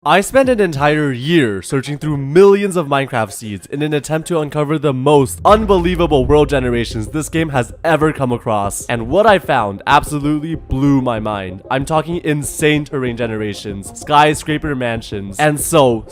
I spent an entire year searching through millions of Minecraft seeds in an attempt to uncover the most unbelievable world generations this game has ever come across. And what I found absolutely blew my mind. I'm talking insane terrain generations, skyscraper mansions, and so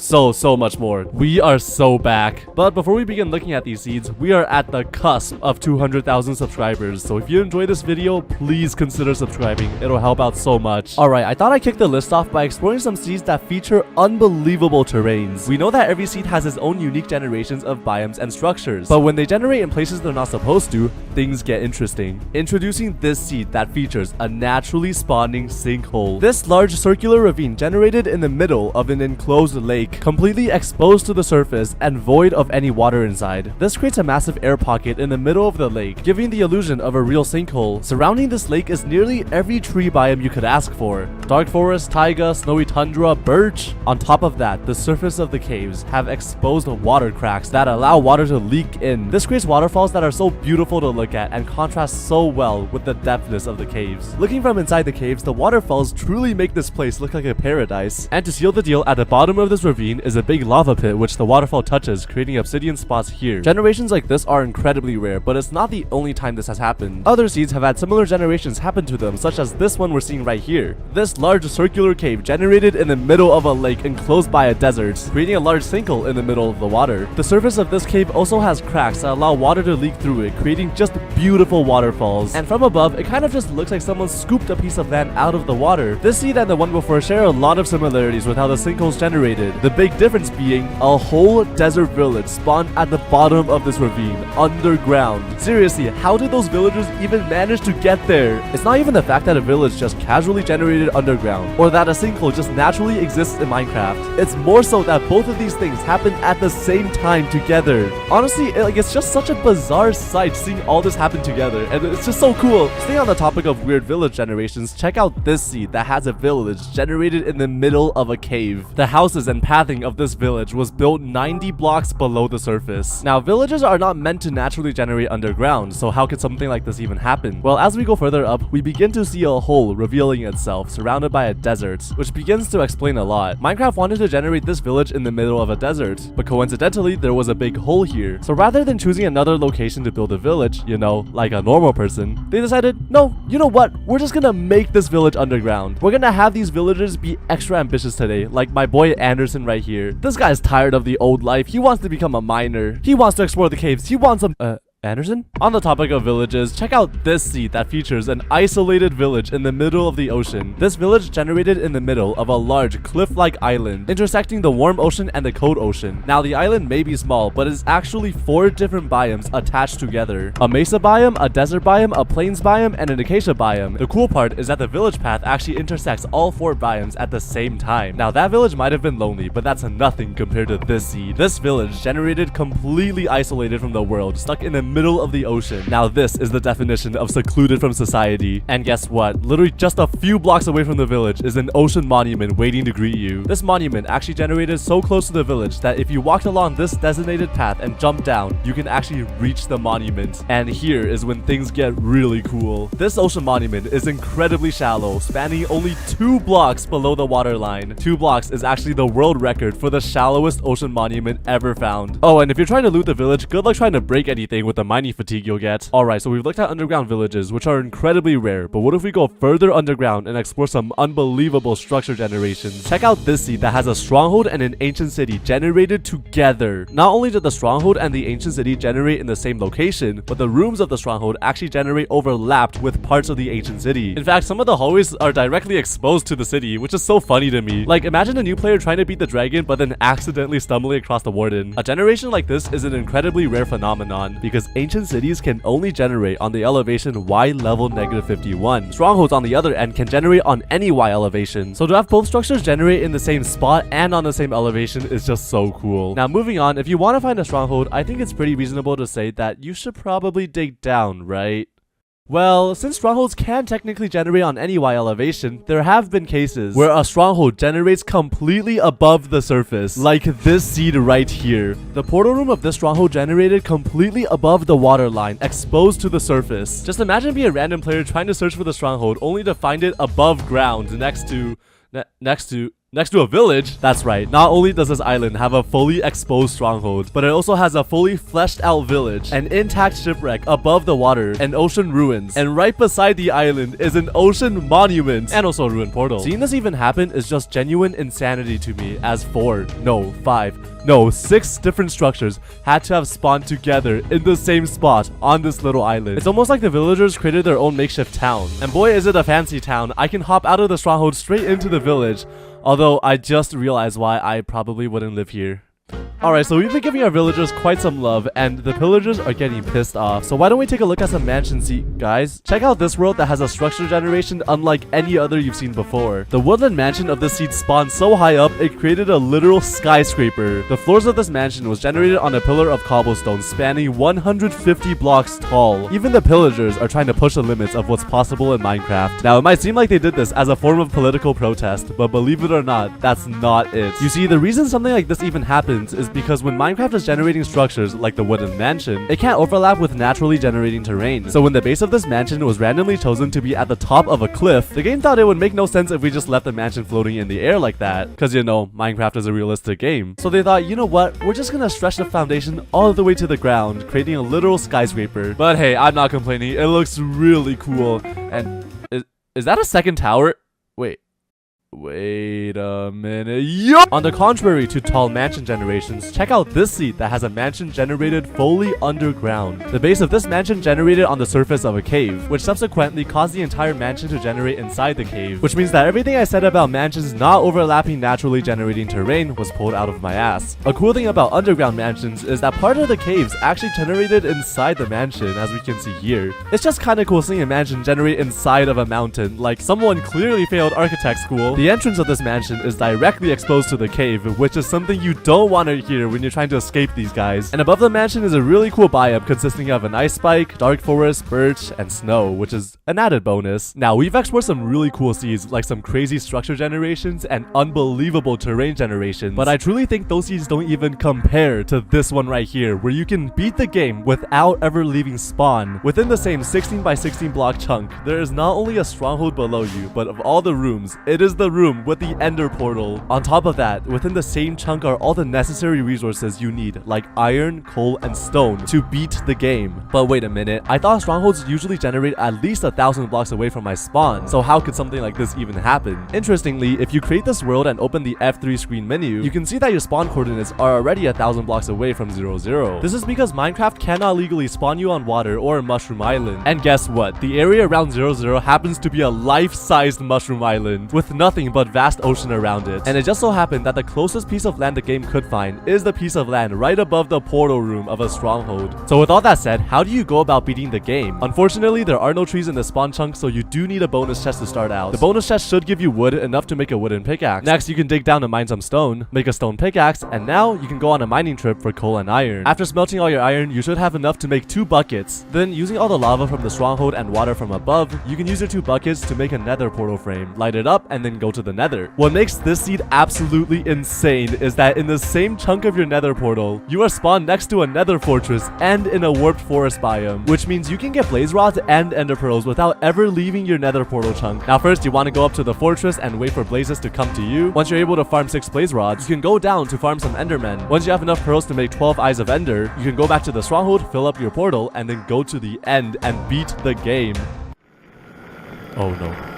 much more. We are so back. But before we begin looking at these seeds, we are at the cusp of 200,000 subscribers. So if you enjoyed this video, please consider subscribing. It'll help out so much. Alright, I thought I'd kick the list off by exploring some seeds that feature unbelievable terrains. We know that every seed has its own unique generations of biomes and structures, but when they generate in places they're not supposed to, things get interesting. Introducing this seed that features a naturally spawning sinkhole. This large circular ravine generated in the middle of an enclosed lake, completely exposed to the surface and void of any water inside. This creates a massive air pocket in the middle of the lake, giving the illusion of a real sinkhole. Surrounding this lake is nearly every tree biome you could ask for. Dark forest, taiga, snowy tundra, birch. On top of that, the surface of the caves have exposed water cracks that allow water to leak in. This creates waterfalls that are so beautiful to look at and contrast so well with the depthness of the caves. Looking from inside the caves, the waterfalls truly make this place look like a paradise. And to seal the deal, at the bottom of this ravine is a big lava pit which the waterfall touches, creating obsidian spots here. Generations like this are incredibly rare, but it's not the only time this has happened. Other seeds have had similar generations happen to them, such as this one we're seeing right here. This large circular cave generated in the middle of a lake enclosed by a desert, creating a large sinkhole in the middle of the water. The surface of this cave also has cracks that allow water to leak through it, creating just beautiful waterfalls. And from above, it kind of just looks like someone scooped a piece of land out of the water. This seed and the one before share a lot of similarities with how the sinkhole's generated. The big difference being a whole desert village spawned at the bottom of this ravine, underground. Seriously, how did those villagers even manage to get there? It's not even the fact that a village just casually generated underground, or that a sinkhole just naturally exists in Minecraft. It's more so that both of these things happen at the same time together. Honestly, it's just such a bizarre sight seeing all this happen together, and it's just so cool. Staying on the topic of weird village generations, check out this seed that has a village generated in the middle of a cave. The houses and pathing of this village was built 90 blocks below the surface. Now, villages are not meant to naturally generate underground, so how could something like this even happen? Well, as we go further up, we begin to see a hole revealing itself, surrounded by a desert, which begins to explain a lot. Minecraft wanted to generate this village in the middle of a desert, but coincidentally, there was a big hole here. So rather than choosing another location to build a village, you know, like a normal person, they decided, no, you know what? We're just gonna make this village underground. We're gonna have these villagers be extra ambitious today, like my boy Anderson right here. This guy's tired of the old life. He wants to become a miner. He wants to explore the caves. He wants some, Anderson? On the topic of villages, check out this seed that features an isolated village in the middle of the ocean. This village generated in the middle of a large cliff-like island, intersecting the warm ocean and the cold ocean. Now, the island may be small, but it's actually 4 different biomes attached together. A mesa biome, a desert biome, a plains biome, and an acacia biome. The cool part is that the village path actually intersects all 4 biomes at the same time. Now, that village might have been lonely, but that's nothing compared to this seed. This village generated completely isolated from the world, stuck in the middle of the ocean. Now this is the definition of secluded from society. And guess what? Literally just a few blocks away from the village is an ocean monument waiting to greet you. This monument actually generated so close to the village that if you walked along this designated path and jumped down, you can actually reach the monument. And here is when things get really cool. This ocean monument is incredibly shallow, spanning only 2 blocks below the waterline. 2 blocks is actually the world record for the shallowest ocean monument ever found. Oh, and if you're trying to loot the village, good luck trying to break anything with the mining fatigue you'll get. Alright, so we've looked at underground villages, which are incredibly rare, but what if we go further underground and explore some unbelievable structure generations? Check out this seed that has a stronghold and an ancient city generated together. Not only did the stronghold and the ancient city generate in the same location, but the rooms of the stronghold actually generate overlapped with parts of the ancient city. In fact, some of the hallways are directly exposed to the city, which is so funny to me. Like, imagine a new player trying to beat the dragon, but then accidentally stumbling across the warden. A generation like this is an incredibly rare phenomenon, because ancient cities can only generate on the elevation y level -51. Strongholds on the other end can generate on any y elevation. So to have both structures generate in the same spot and on the same elevation is just so cool. Now moving on, if you want to find a stronghold, I think it's pretty reasonable to say that you should probably dig down, right? Well, since strongholds can technically generate on any Y elevation, there have been cases where a stronghold generates completely above the surface, like this seed right here. The portal room of this stronghold generated completely above the waterline, exposed to the surface. Just imagine being a random player trying to search for the stronghold only to find it above ground next to Next to a village? That's right, not only does this island have a fully exposed stronghold, but it also has a fully fleshed out village, an intact shipwreck above the water, and ocean ruins, and right beside the island is an ocean monument, and also a ruined portal. Seeing this even happen is just genuine insanity to me, as 6 different structures had to have spawned together in the same spot on this little island. It's almost like the villagers created their own makeshift town. And boy is it a fancy town. I can hop out of the stronghold straight into the village, although I just realized why I probably wouldn't live here. Alright, so we've been giving our villagers quite some love, and the pillagers are getting pissed off. So why don't we take a look at some mansion seed, guys? Check out this world that has a structure generation unlike any other you've seen before. The woodland mansion of this seed spawned so high up, it created a literal skyscraper. The floors of this mansion was generated on a pillar of cobblestone spanning 150 blocks tall. Even the pillagers are trying to push the limits of what's possible in Minecraft. Now, it might seem like they did this as a form of political protest, but believe it or not, that's not it. You see, the reason something like this even happens is because when Minecraft is generating structures like the wooden mansion, it can't overlap with naturally generating terrain. So when the base of this mansion was randomly chosen to be at the top of a cliff, the game thought it would make no sense if we just left the mansion floating in the air like that, because you know, Minecraft is a realistic game. So they thought, you know what, we're just gonna stretch the foundation all the way to the ground, creating a literal skyscraper. But hey, I'm not complaining, it looks really cool. And is that a second tower? Wait a minute. Yup! On the contrary to tall mansion generations, check out this seed that has a mansion generated fully underground. The base of this mansion generated on the surface of a cave, which subsequently caused the entire mansion to generate inside the cave, which means that everything I said about mansions not overlapping naturally generating terrain was pulled out of my ass. A cool thing about underground mansions is that part of the caves actually generated inside the mansion, as we can see here. It's just kinda cool seeing a mansion generate inside of a mountain, like someone clearly failed architect school. The entrance of this mansion is directly exposed to the cave, which is something you don't want to hear when you're trying to escape these guys. And above the mansion is a really cool biome consisting of an ice spike, dark forest, birch, and snow, which is an added bonus. Now, we've explored some really cool seeds, like some crazy structure generations and unbelievable terrain generations, but I truly think those seeds don't even compare to this one right here, where you can beat the game without ever leaving spawn. Within the same 16 by 16 block chunk, there is not only a stronghold below you, but of all the rooms, it is the room with the ender portal. On top of that, within the same chunk are all the necessary resources you need, like iron, coal, and stone, to beat the game. But wait a minute, I thought strongholds usually generate at least 1,000 blocks away from my spawn, so how could something like this even happen? Interestingly, if you create this world and open the F3 screen menu, you can see that your spawn coordinates are already 1,000 blocks away from 0, 0. This is because Minecraft cannot legally spawn you on water or Mushroom Island. And guess what? The area around 0, 0 happens to be a life-sized Mushroom Island, with nothing but vast ocean around it. And it just so happened that the closest piece of land the game could find is the piece of land right above the portal room of a stronghold. So with all that said, how do you go about beating the game? Unfortunately, there are no trees in the spawn chunk, so you do need a bonus chest to start out. The bonus chest should give you wood enough to make a wooden pickaxe. Next, you can dig down to mine some stone, make a stone pickaxe, and now you can go on a mining trip for coal and iron. After smelting all your iron, you should have enough to make 2 buckets. Then, using all the lava from the stronghold and water from above, you can use your 2 buckets to make a nether portal frame, light it up, and then go to the nether. What makes this seed absolutely insane is that in the same chunk of your nether portal, you are spawned next to a nether fortress and in a warped forest biome, which means you can get blaze rods and ender pearls without ever leaving your nether portal chunk. Now first, you want to go up to the fortress and wait for blazes to come to you. Once you're able to farm 6 blaze rods, you can go down to farm some endermen. Once you have enough pearls to make 12 eyes of ender, you can go back to the stronghold, fill up your portal, and then go to the end and beat the game. Oh no.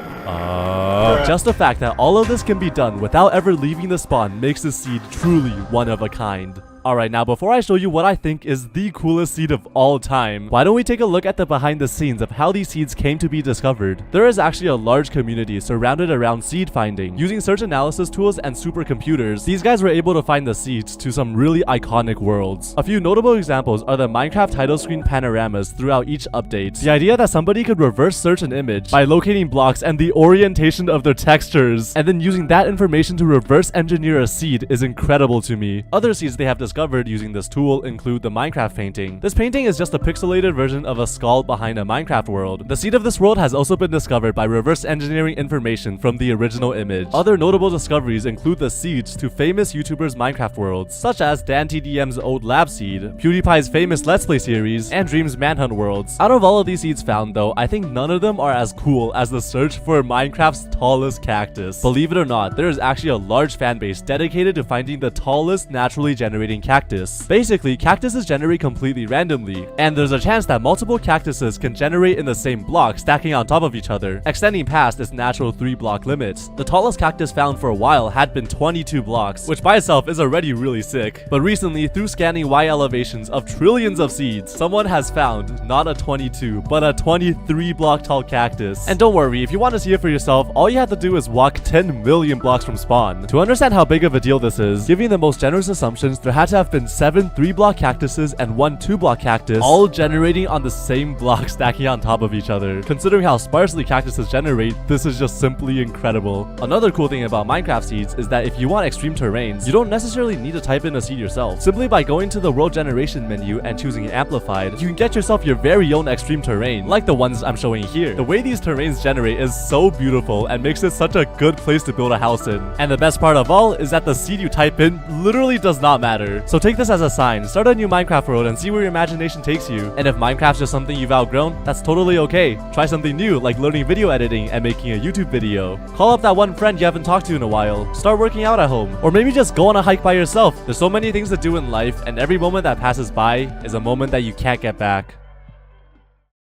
Just the fact that all of this can be done without ever leaving the spawn makes this seed truly one of a kind. Alright, now before I show you what I think is the coolest seed of all time, why don't we take a look at the behind the scenes of how these seeds came to be discovered. There is actually a large community surrounded around seed finding. Using search analysis tools and supercomputers, these guys were able to find the seeds to some really iconic worlds. A few notable examples are the Minecraft title screen panoramas throughout each update. The idea that somebody could reverse search an image by locating blocks and the orientation of their textures, and then using that information to reverse engineer a seed is incredible to me. Other seeds they have discovered using this tool include the Minecraft painting. This painting is just a pixelated version of a skull behind a Minecraft world. The seed of this world has also been discovered by reverse engineering information from the original image. Other notable discoveries include the seeds to famous YouTubers' Minecraft worlds, such as DanTDM's old lab seed, PewDiePie's famous Let's Play series, and Dream's Manhunt worlds. Out of all of these seeds found though, I think none of them are as cool as the search for Minecraft's tallest cactus. Believe it or not, there is actually a large fan base dedicated to finding the tallest naturally generating cactus. Basically, cactuses generate completely randomly, and there's a chance that multiple cactuses can generate in the same block stacking on top of each other, extending past its natural 3-block limit. The tallest cactus found for a while had been 22 blocks, which by itself is already really sick. But recently, through scanning Y elevations of trillions of seeds, someone has found not a 22, but a 23 block tall cactus. And don't worry, if you want to see it for yourself, all you have to do is walk 10 million blocks from spawn. To understand how big of a deal this is, giving the most generous assumptions, there had to have been 7 3-block cactuses and 1 2-block cactus, all generating on the same block stacking on top of each other. Considering how sparsely cactuses generate, this is just simply incredible. Another cool thing about Minecraft seeds is that if you want extreme terrains, you don't necessarily need to type in a seed yourself. Simply by going to the world generation menu and choosing amplified, you can get yourself your very own extreme terrain, like the ones I'm showing here. The way these terrains generate is so beautiful and makes it such a good place to build a house in. And the best part of all is that the seed you type in literally does not matter. So take this as a sign, start a new Minecraft world and see where your imagination takes you. And if Minecraft's just something you've outgrown, that's totally okay. Try something new like learning video editing and making a YouTube video. Call up that one friend you haven't talked to in a while. Start working out at home. Or maybe just go on a hike by yourself. There's so many things to do in life, and every moment that passes by is a moment that you can't get back.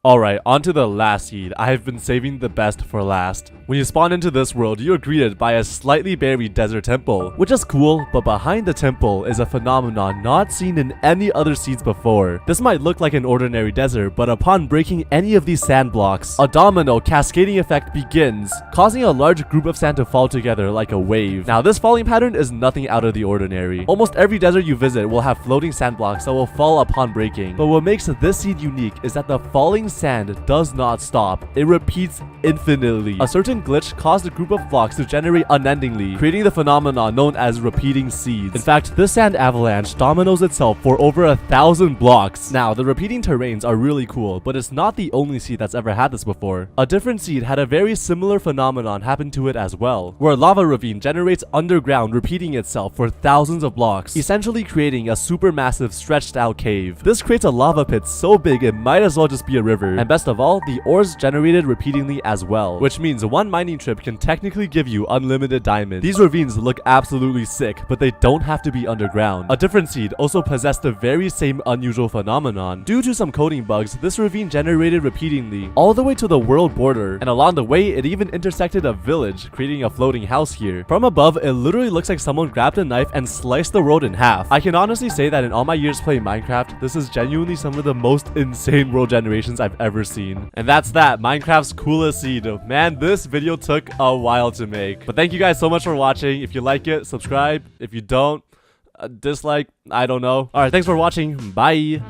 Alright, on to the last seed. I have been saving the best for last. When you spawn into this world, you are greeted by a slightly buried desert temple, which is cool, but behind the temple is a phenomenon not seen in any other seeds before. This might look like an ordinary desert, but upon breaking any of these sand blocks, a domino cascading effect begins, causing a large group of sand to fall together like a wave. Now, this falling pattern is nothing out of the ordinary. Almost every desert you visit will have floating sand blocks that will fall upon breaking, but what makes this seed unique is that the falling sand does not stop. It repeats infinitely. A certain glitch caused a group of blocks to generate unendingly, creating the phenomenon known as repeating seeds. In fact, this sand avalanche dominoes itself for over 1,000 blocks. Now, the repeating terrains are really cool, but it's not the only seed that's ever had this before. A different seed had a very similar phenomenon happen to it as well, where a lava ravine generates underground, repeating itself for thousands of blocks, essentially creating a supermassive stretched out cave. This creates a lava pit so big it might as well just be a river. And best of all, the ores generated repeatedly as well, which means one mining trip can technically give you unlimited diamonds. These ravines look absolutely sick, but they don't have to be underground. A different seed also possessed the very same unusual phenomenon. Due to some coding bugs, this ravine generated repeatedly all the way to the world border, and along the way it even intersected a village, creating a floating house here. From above, it literally looks like someone grabbed a knife and sliced the road in half. I can honestly say that in all my years playing Minecraft, this is genuinely some of the most insane world generations I've ever seen. And that's that, Minecraft's coolest seed. Man, this video took a while to make. But thank you guys so much for watching. If you like it, subscribe. If you don't, dislike, I don't know. Alright, thanks for watching. Bye.